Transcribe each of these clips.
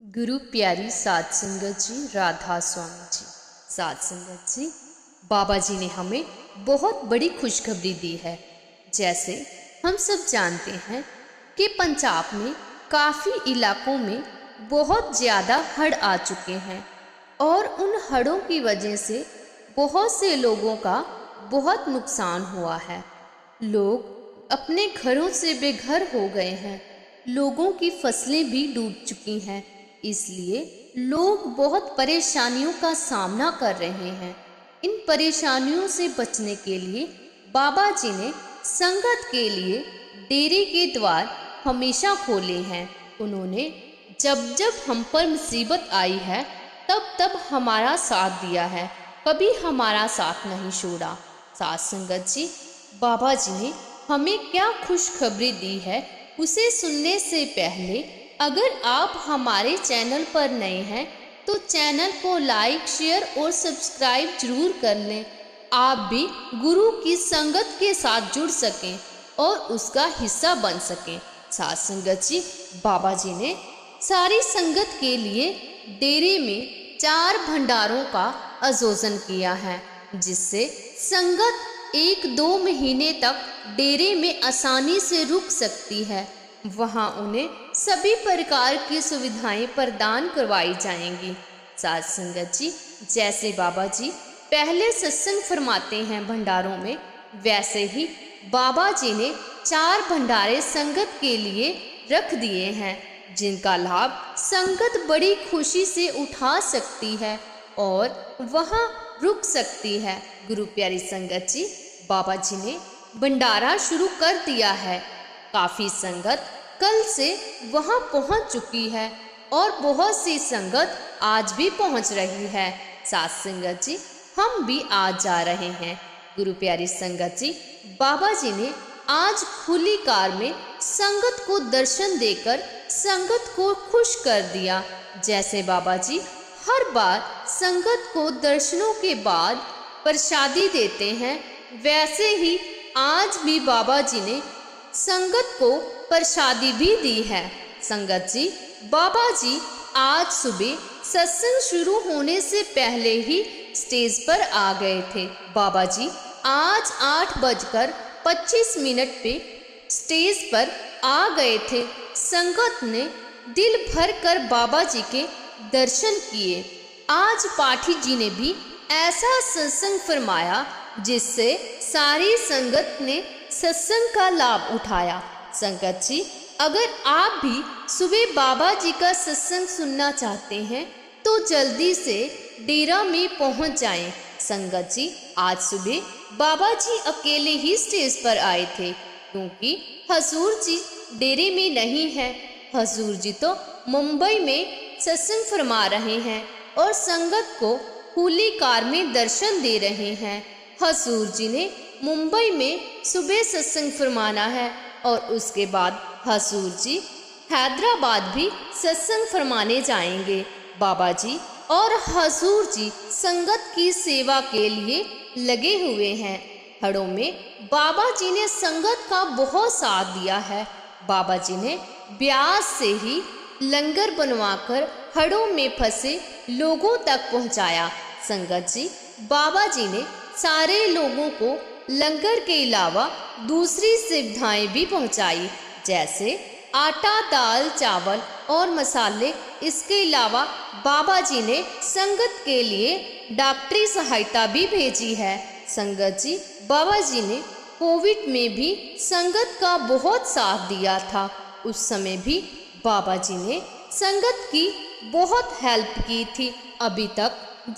गुरु प्यारी साध संगत जी, राधा स्वामी जी। साध संगत जी, बाबा जी ने हमें बहुत बड़ी खुशखबरी दी है। जैसे हम सब जानते हैं कि पंजाब में काफ़ी इलाकों में बहुत ज़्यादा हड़ आ चुके हैं और उन हड़ों की वजह से बहुत से लोगों का बहुत नुकसान हुआ है। लोग अपने घरों से बेघर हो गए हैं, लोगों की फसलें भी डूब चुकी हैं। इसलिए लोग बहुत परेशानियों का सामना कर रहे हैं। इन परेशानियों से बचने के लिए बाबा जी ने संगत के लिए डेरे के द्वार हमेशा खोले हैं। उन्होंने जब जब हम पर मुसीबत आई है तब तब हमारा साथ दिया है, कभी हमारा साथ नहीं छोड़ा। साथ संगत जी, बाबा जी ने हमें क्या खुशखबरी दी है उसे सुनने से पहले अगर आप हमारे चैनल पर नए हैं तो चैनल को लाइक, शेयर और सब्सक्राइब जरूर कर लें। आप भी गुरु की संगत के साथ जुड़ सकें और उसका हिस्सा बन सकें। साथ संगत जी, बाबा जी ने सारी संगत के लिए डेरे में 4 भंडारों का आयोजन किया है, जिससे संगत 1-2 महीने तक डेरे में आसानी से रुक सकती है। वहाँ उन्हें सभी प्रकार की सुविधाएं प्रदान करवाई जाएंगी। साथ संगत जी, जैसे बाबा जी पहले सत्संग फरमाते हैं भंडारों में, वैसे ही बाबा जी ने 4 भंडारे संगत के लिए रख दिए हैं, जिनका लाभ संगत बड़ी खुशी से उठा सकती है और वहाँ रुक सकती है। गुरु प्यारी संगत जी, बाबा जी ने भंडारा शुरू कर दिया है। काफ़ी संगत कल से वहां पहुंच चुकी है और बहुत सी संगत आज भी पहुंच रही है। साथ संगत जी, हम भी आज जा रहे हैं। गुरु प्यारी संगत जी, बाबा जी ने आज खुली कार में संगत को दर्शन देकर संगत को खुश कर दिया। जैसे बाबा जी हर बार संगत को दर्शनों के बाद प्रसादी देते हैं, वैसे ही आज भी बाबा जी ने संगत को प्रसादी भी दी है। संगत जी, बाबा जी आज सुबह सत्संग शुरू होने से पहले ही स्टेज पर आ गए थे। बाबा जी आज 8:25 पे स्टेज पर आ गए थे। संगत ने दिल भर कर बाबा जी के दर्शन किए। आज पाठी जी ने भी ऐसा सत्संग फरमाया जिससे सारी संगत ने सत्संग का लाभ उठाया। संगत जी, अगर आप भी सुबह बाबा जी का सत्संग सुनना चाहते हैं तो जल्दी से डेरा में पहुंच जाएं। संगत जी, आज सुबह बाबा जी अकेले ही स्टेज पर आए थे, क्योंकि हजूर जी डेरे में नहीं है। हजूर जी तो मुंबई में सत्संग फरमा रहे हैं और संगत को खुली कार में दर्शन दे रहे हैं। हजूर जी ने मुंबई में सुबह सत्संग फरमाना है और उसके बाद हजूर जी हैदराबाद भी सत्संग फरमाने जाएंगे। बाबा जी और हजूर जी संगत की सेवा के लिए लगे हुए हैं। हड़ों में बाबा जी ने संगत का बहुत साथ दिया है। बाबा जी ने ब्यास से ही लंगर बनवाकर हड़ों में फंसे लोगों तक पहुंचाया। संगत जी, बाबा जी ने सारे लोगों को लंगर के अलावा दूसरी सुविधाएं भी पहुंचाई, जैसे आटा, दाल, चावल और मसाले। इसके अलावा बाबा जी ने संगत के लिए डॉक्टरी सहायता भी भेजी है। संगत जी, बाबा जी ने कोविड में भी संगत का बहुत साथ दिया था। उस समय भी बाबा जी ने संगत की बहुत हेल्प की थी। अभी तक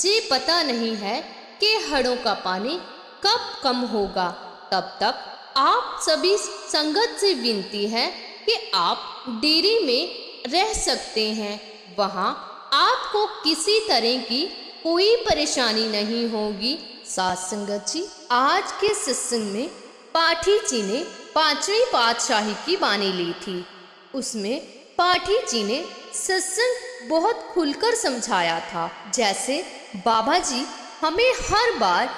ये पता नहीं है कि हड़ों का पानी कब कम होगा। तब तक आप सभी संगत से विनती है कि आप डेरे में रह सकते हैं। वहाँ आपको किसी तरह की कोई परेशानी नहीं होगी। साथ संगत जी, आज के सत्संग में पाठी जी ने 5वीं पातशाही की बानी ली थी। उसमें पाठी जी ने सत्संग बहुत खुलकर समझाया था। जैसे बाबा जी हमें हर बार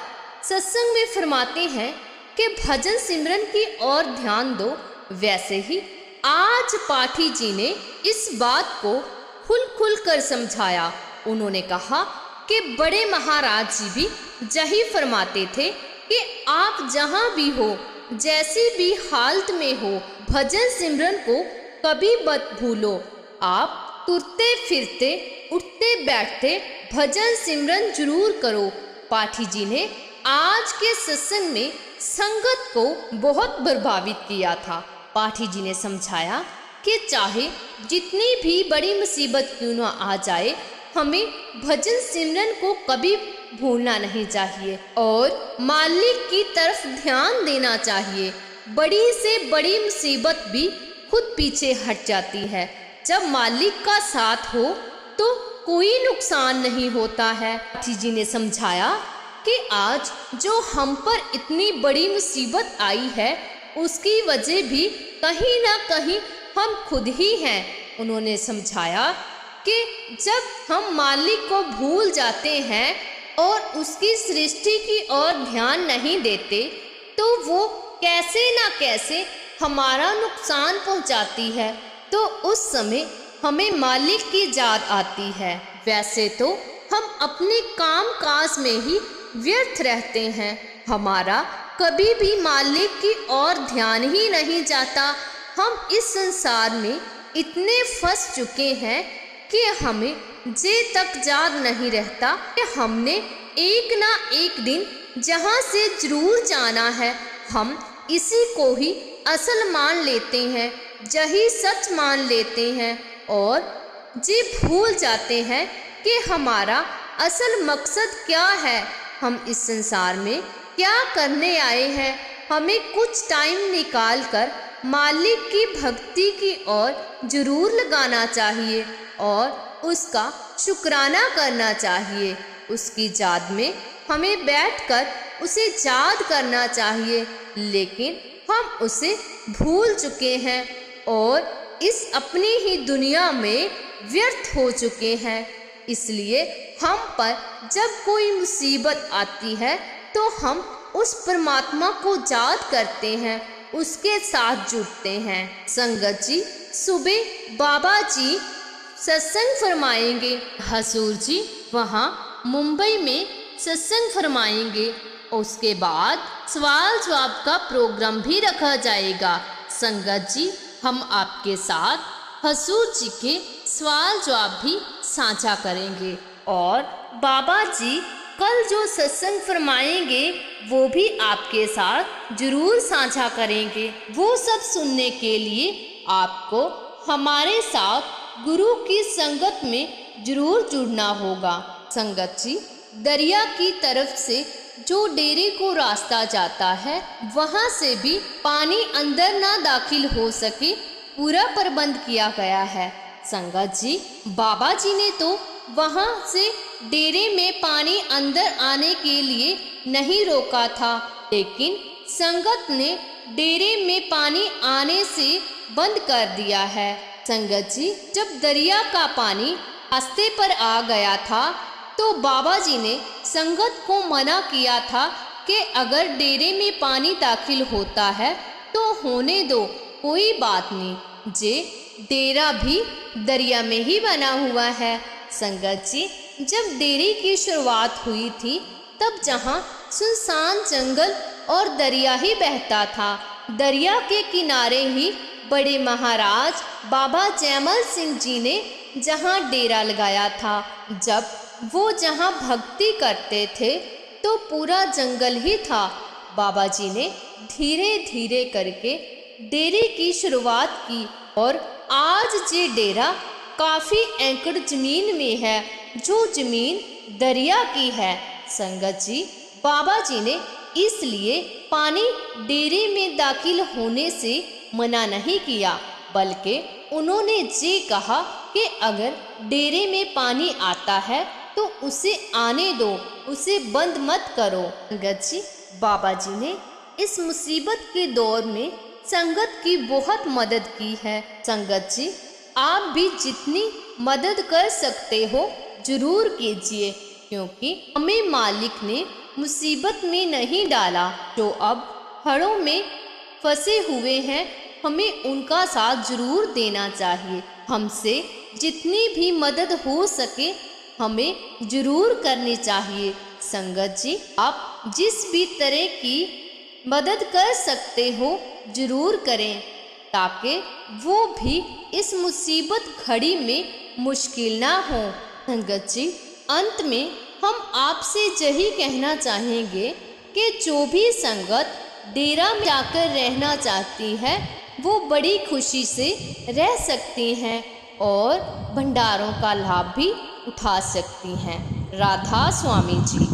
सत्संग में फरमाते हैं कि भजन सिमरन की ओर ध्यान दो, वैसे ही आज पाठी जी ने इस बात को खुल खुलकर समझाया। उन्होंने कहा कि बड़े महाराज जी भी यही फरमाते थे कि आप जहाँ भी हो, जैसी भी हालत में हो, भजन सिमरन को कभी मत भूलो। आप तुरते फिरते, उठते बैठते भजन सिमरन जरूर करो। पाठी जी ने आज के सत्संग में संगत को बहुत प्रभावित किया था। पाठी जी ने समझाया कि चाहे जितनी भी बड़ी मुसीबत क्यों न आ जाए, हमें भजन सिमरन को कभी भूलना नहीं चाहिए और मालिक की तरफ ध्यान देना चाहिए। बड़ी से बड़ी मुसीबत भी खुद पीछे हट जाती है। जब मालिक का साथ हो तो कोई नुकसान नहीं होता है। पाठी जी ने समझाया कि आज जो हम पर इतनी बड़ी मुसीबत आई है, उसकी वजह भी कहीं ना कहीं हम खुद ही हैं। उन्होंने समझाया कि जब हम मालिक को भूल जाते हैं और उसकी सृष्टि की ओर ध्यान नहीं देते, तो वो कैसे ना कैसे हमारा नुकसान पहुंचाती है। तो उस समय हमें मालिक की याद आती है। वैसे तो हम अपने काम काज में ही व्यर्थ रहते हैं, हमारा कभी भी मालिक की ओर ध्यान ही नहीं जाता। हम इस संसार में इतने फंस चुके हैं कि हमें जे तक याद नहीं रहता कि हमने एक ना एक दिन जहाँ से जरूर जाना है। हम इसी को ही असल मान लेते हैं, यही सच मान लेते हैं और जी भूल जाते हैं कि हमारा असल मकसद क्या है, हम इस संसार में क्या करने आए हैं। हमें कुछ टाइम निकाल कर मालिक की भक्ति की ओर जरूर लगाना चाहिए और उसका शुक्राना करना चाहिए। उसकी याद में हमें बैठकर उसे याद करना चाहिए, लेकिन हम उसे भूल चुके हैं और इस अपनी ही दुनिया में व्यर्थ हो चुके हैं। इसलिए हम पर जब कोई मुसीबत आती है तो हम उस परमात्मा को याद करते हैं, उसके साथ जुड़ते हैं। संगत जी, सुबह बाबा जी सत्संग फरमाएंगे, हसूर जी वहाँ मुंबई में सत्संग फरमाएंगे। उसके बाद सवाल जवाब का प्रोग्राम भी रखा जाएगा। संगत जी, हम आपके साथ हसूर जी के सवाल जवाब भी साझा करेंगे और बाबा जी कल जो सत्संग फरमाएंगे वो भी आपके साथ जरूर साझा करेंगे। वो सब सुनने के लिए आपको हमारे साथ गुरु की संगत में जरूर जुड़ना होगा। संगत जी, दरिया की तरफ से जो डेरे को रास्ता जाता है, वहाँ से भी पानी अंदर ना दाखिल हो सके पूरा प्रबंध किया गया है। संगत जी, बाबा जी ने तो वहाँ से डेरे में पानी अंदर आने के लिए नहीं रोका था, लेकिन संगत ने डेरे में पानी आने से बंद कर दिया है। संगत जी, जब दरिया का पानी रास्ते पर आ गया था तो बाबा जी ने संगत को मना किया था कि अगर डेरे में पानी दाखिल होता है तो होने दो, कोई बात नहीं, जे डेरा भी दरिया में ही बना हुआ है। संगत जी, जब डेरे की शुरुआत हुई थी तब जहाँ सुनसान जंगल और दरिया ही बहता था, दरिया के किनारे ही बड़े महाराज बाबा जयमल सिंह जी ने जहाँ डेरा लगाया था। जब वो जहाँ भक्ति करते थे तो पूरा जंगल ही था। बाबा जी ने धीरे धीरे करके डेरे की शुरुआत की और आज ये डेरा काफ़ी एकड़ जमीन में है, जो जमीन दरिया की है। संगत जी, बाबा जी ने इसलिए पानी डेरे में दाखिल होने से मना नहीं किया, बल्कि उन्होंने ये कहा कि अगर डेरे में पानी आता है तो उसे आने दो, उसे बंद मत करो। संगत जी, बाबा जी ने इस मुसीबत के दौर में संगत की बहुत मदद की है। संगत जी, आप भी जितनी मदद कर सकते हो जरूर कीजिए, क्योंकि हमें मालिक ने मुसीबत में नहीं डाला। जो अब हड़ों में फंसे हुए हैं, हमें उनका साथ जरूर देना चाहिए। हमसे जितनी भी मदद हो सके हमें जरूर करनी चाहिए। संगत जी, आप जिस भी तरह की मदद कर सकते हो जरूर करें, ताकि वो भी इस मुसीबत घड़ी में मुश्किल ना हो। संगत जी, अंत में हम आपसे यही कहना चाहेंगे कि जो भी संगत डेरा में जाकर रहना चाहती है वो बड़ी खुशी से रह सकती हैं और भंडारों का लाभ भी उठा सकती हैं। राधा स्वामी जी।